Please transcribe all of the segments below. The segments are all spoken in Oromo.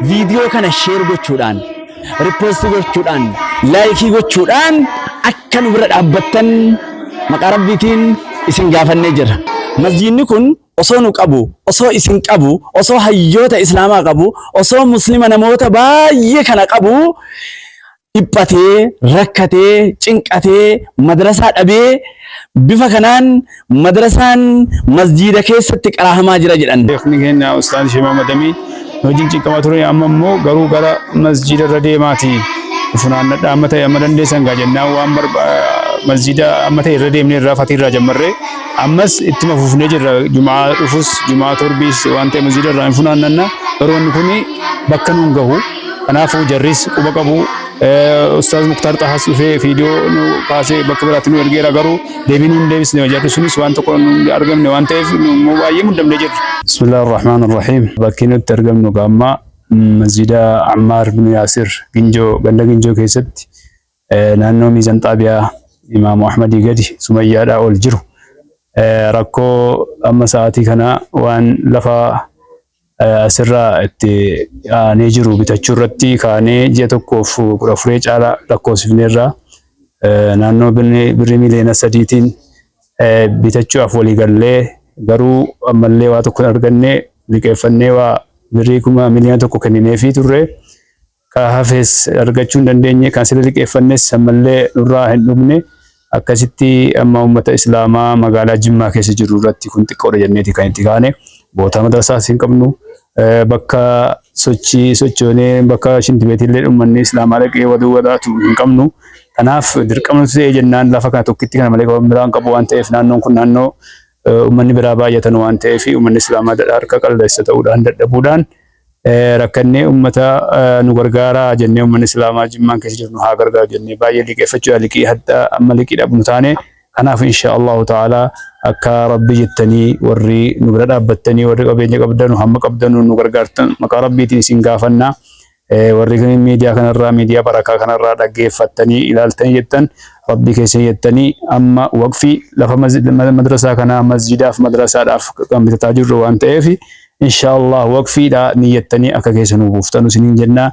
video kana share gochuudhaan repost gochuudhaan like gochuudhaan akka nu bira dhaabbattan maqaa rabbiitiin isin gaafannee jira. Masjidni kun osoo nu qabu, osoo isin qabu, osoo hayyoota islaamaa qabu, osoo muslima namoota baay'ee kana qabu, dhiphatee, rakkatee, cinqatee, madrasaa dhabee bifa kanaan madrasaan masjida keessatti qaraahamaa jira jedhan. Sheekni keenya Ustaaz Sheema Madamii hojiin cinqama ture amma immoo garuu gara masjida irra deemaati. Funaannadha amma ta'e amma dandeessan gaa jennaan waan masjida amma ta'e irra deemnee irraa fatii irraa jammarree ammas ittuma fufnee jirra. Jumaa dhufus Jumaa torbiis waan ta'e masjida irraa hin funaannanna. Garuu wanni kun bakka nuun gahu. Kanaafuu jarris quba qabu. Ustaaz Muktaar Xahas dhufee viidiyoo nu kaasee bakka biraatti nu ergeera garuu deebiin nu deebisne jarri sunis waan tokko nu argamne waan ta'eef nu baay'ee muddamnee jirra. Bismillahir Rahmaanir Rahiim. Bakki nutti argamnu gaamma masjida Ammaar bin Yaasir Ginjoo ganda Ginjoo keessatti naannoo Miizan Xaabiyaa Imaamu Ahmadii gadi Sumayyaadhaa ol jiru. Rakkoo amma sa'aatii kana waan lafa asirraa itti aanee jiru bitachuu irratti kaanee ji'a tokkoof 14 caalaa lakkoofsifneerraa naannoo birrii miliyoona 3tiin bitachuudhaaf walii gallee garuu ammallee waa tokko argannee liqeeffannee waa birrii miliyoona 1 kennineefii turre ka hafees argachuu hin dandeenye kan sila liqeeffannes ammallee nurraa hin dhumne akkasitti amma uummata islaamaa magaalaa Jimmaa keessa jiru irratti kun xiqqoodha jenneeti kan itti kaane boota madrasaas hin qabnu. Bakka sochoonee bakka shintibeetillee uummanni islaamaa dhaqee waduu wadaatu hin qabnu. Kanaaf dirqama nuti ta'ee jennaan lafa kana tokkitti kana malee qaban biraan qabu waan ta'eef naannoon kun naannoo uummanni biraa baay'atan waan ta'eef uummanni islaamaa harka qalleessa ta'uudhaan dadhabuudhaan rakkannee uummata nu gargaaraa jennee uummanni islaamaa Jimmaan keessa jiru nu haa gargaaru jennee baay'ee liqeeffachuudhaan liqii hadda amma liqii dhabnu taane. Kanaaf inshaallahu ta'ala akka rabbi jettanii warri nu bira dhaabbattanii warri qabeenya qabdanu hamma qabdanu nu gargaartan maqaa rabbiitiin isin gaafanna. Warri miidiyaa kanarraa miidiyaa barakaa kanarraa dhaggeeffattanii ilaaltanii jettan rabbi keessa jettanii amma waqfii lafa madrasaa kanaa masjidaaf madrasaadhaaf kan bitataa jirru waan ta'eef inshaallah waqfiidha niyyattanii akka keessa nu buuftanu isiniin jenna.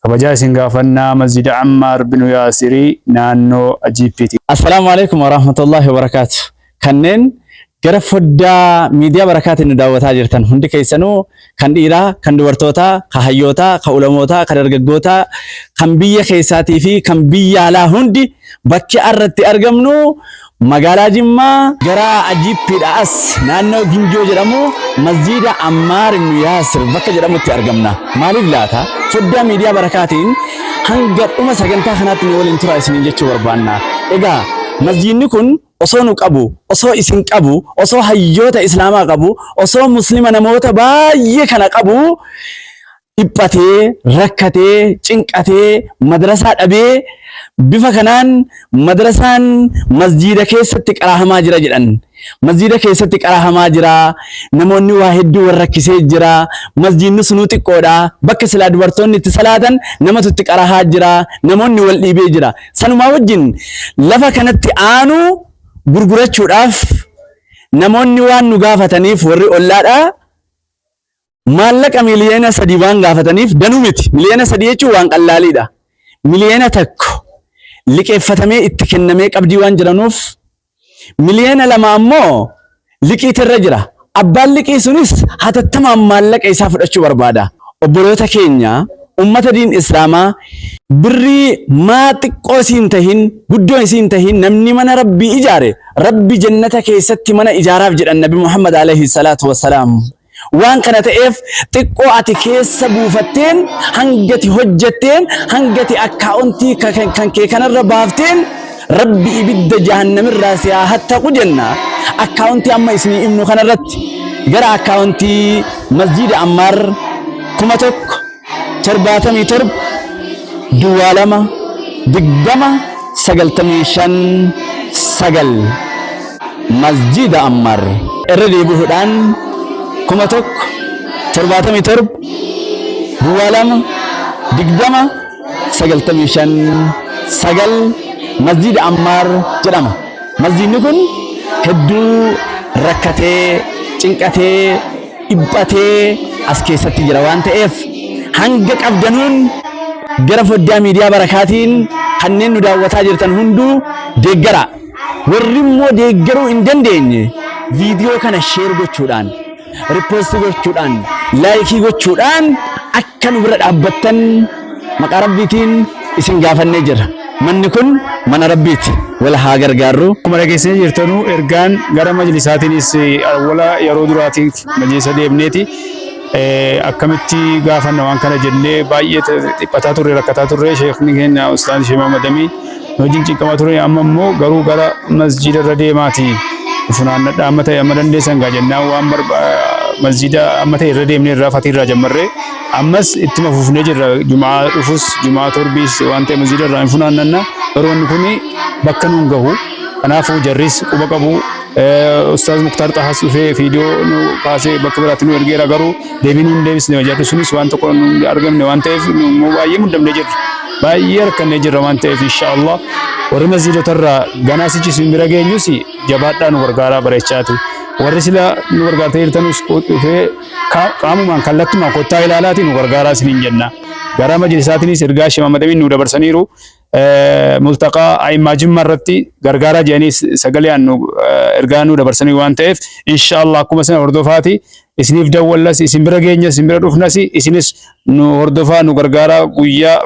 Kabajaa isin gaafannaa masjida Ammaar bin Yaasirii naannoo Ajiippiiti. Assalaamu alaykum wa rahmatullahi wa barakaatuh. Kanneen gara foddaa miidiyaa barakaatiin nu daawwataa jirtan hundi keessanuu kan dhiiraa, kan dubartootaa, kan hayyootaa, kan ulamootaa, kan dargaggootaa, kan biyya keessaatii fi kan biyya alaa hundi bakki irratti argamnu magaalaa Jimmaa gara Ajiippiidha as naannoo Ginjoo jedhamu masjida Ammaar bin Yaasir bakka jedhamutti argamna. Maaliif laata? Foddaa miidiyaa barakaatiin hanga dhuma sagantaa kanaatti nu waliin turaa isiniin jechuu barbaanna. Egaa masjidni kun osoo nu qabu, osoo isin qabu, osoo hayyoota islaamaa qabu, osoo muslima namoota baay'ee kana qabu, dhiphatee, rakkatee, cinqatee, madrasaa dhabee bifa kanaan madrasaan masjida keessatti qaraahamaa jira jedhan. Masjida keessatti qaraahamaa jira. Namoonni waa hedduu warrakkisee jira. Masjidni sunuu xiqqoodha. Bakka silaa dubartoonni itti salaatan namatu itti qaraahaa jira. Namoonni wal dhiibee jira. Sanumaa wajjin lafa kanatti aanu gurgurachuudhaaf namoonni waan nu gaafataniif warri ollaadha. Maallaqa miliyoona 3 waan gaafataniif danuu miti. Miliyoona 3 jechuun waan qallaaliidha. Miliyoona 1 liqeeffatamee itti kennamee qabdii waan jiranuuf miliyoona 2 ammoo liqiitirra jira. Abbaan liqii sunis hatattamaan maallaqa isaa fudhachuu barbaada. Obboloota keenya ummata diin islaamaa birrii maa xiqqoo siin tahin guddoo siin tahin namni mana rabbii ijaare rabbi jannata keessatti mana ijaaraaf jedhan Nabi Muhammad alayhi salatu wassalaam. Waan kana ta'eef xiqqoo ati keessa buufatteen hangati hojjetteen hangati akkaawuntii kan kee kanarra baafteen rabbi ibidda jahannamirraa si haa hattaqu jenna. Akkaawuntii amma isinii himnu kanarratti gara akkaawuntii masjida Ammaar 1177 duwwaa 2 20 95 9 masjida Ammaar irra deebi'uudhaan 1177 duwwaa 2 20 95 9 masjida Ammaar jedhama. Masjidni kun hedduu rakkatee cinqatee dhiphatee as keessatti jira waan ta'eef hanga qabdanuun gara foddaa miidiyaa barakaatiin kanneen nu daawwataa jirtan hunduu deeggara. Warri immoo deeggaruu hin dandeenye viidiyoo kana sheer gochuudhaan, riipoost gochuudhaan, laayikii gochuudhaan akka nu bira dhaabbattan maqaa rabbiitiin isin gaafannee jirra. Manni kun mana rabbiiti. Wala haa gargaarru. Akkuma dhageessanii jirtanuu ergaan gara majlisaatiinis wala yeroo duraatiif majlisa deemneeti. Akkamitti gaafanna waan kana jennee baay'ee dhiphataa turre, rakkataa turre. Sheekni keenya Ustaaz Sheekh Muhammad Amin hojiin cinqamaa ture, amma immoo garuu gara masjida irra deemaati. Funaannadha amma ta'e amma dandeessan gaa jennaan waan masjida amma ta'e irra deemnee irraa fatii irraa jammarree ammas ittuma fufnee jirra. Jumaa dhufus Jumaa torbiis waan ta'e masjida irraa hin funaannanna. Garuu wanni kun bakka nuun gahu. Kanaafuu jarris quba qabu. Ustaaz Muktaar Xahaas dhufee viidiyoo nu kaasee bakka biraatti nu ergeera, garuu deebii nuun deebisne jarri sunis waan tokko nu argamne waan ta'eef nu baay'ee muddamnee jirra. Baay'ee rakkannee jirra waan ta'eef inshaallah warri masjidotarraa ganaa sichi isin bira geenyus jabaadhaa nu gargaaraa bareechaati. Warri sila nu gargaartee jirtanus dhufee qaamumaan kallattumaan kottaa ilaalaati nu gargaaraa isiniin jenna. Gara majlisaatiinis ergaa Sheekh Muhammad Amin nu dabarsaniiru. Multaqaa a'immaa Jimmaa irratti gargaaraa jedhanii sagaleen nu ergaa nu dabarsanii waan ta'eef inshaallah akkuma sana hordofaati isiniif dawwallas isin bira geenyas isin bira dhufnas isinis nu hordofaa nu gargaaraa guyyaa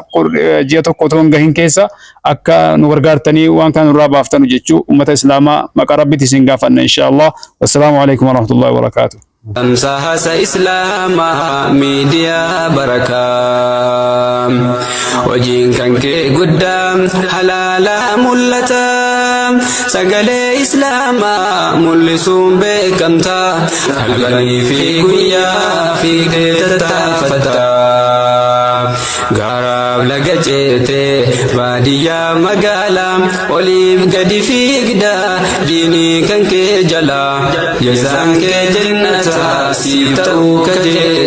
ji'a tokko otoo hin gahin keessa akka nu gargaartanii waan kana nurraa baaftanu jechuu ummata islaamaa maqaa rabbiitiin isin gaafanna inshaallah. Wassalaamu alaikum warahmatullahi wabarakatuh. Tamsaasa Islaamaa miidiyaa barakaa hojiin kan kee guddaa halaala mul'ata sagalee Islaamaa mul'isuun beekamta halkanii fi guyyaa fiigdee tattaafata gaaraaf laga ceetee baadiyyaa magaalaa oliif gadi fiigda diinii kan kee jala jazaan kee jannata siif ta'uu kajeela.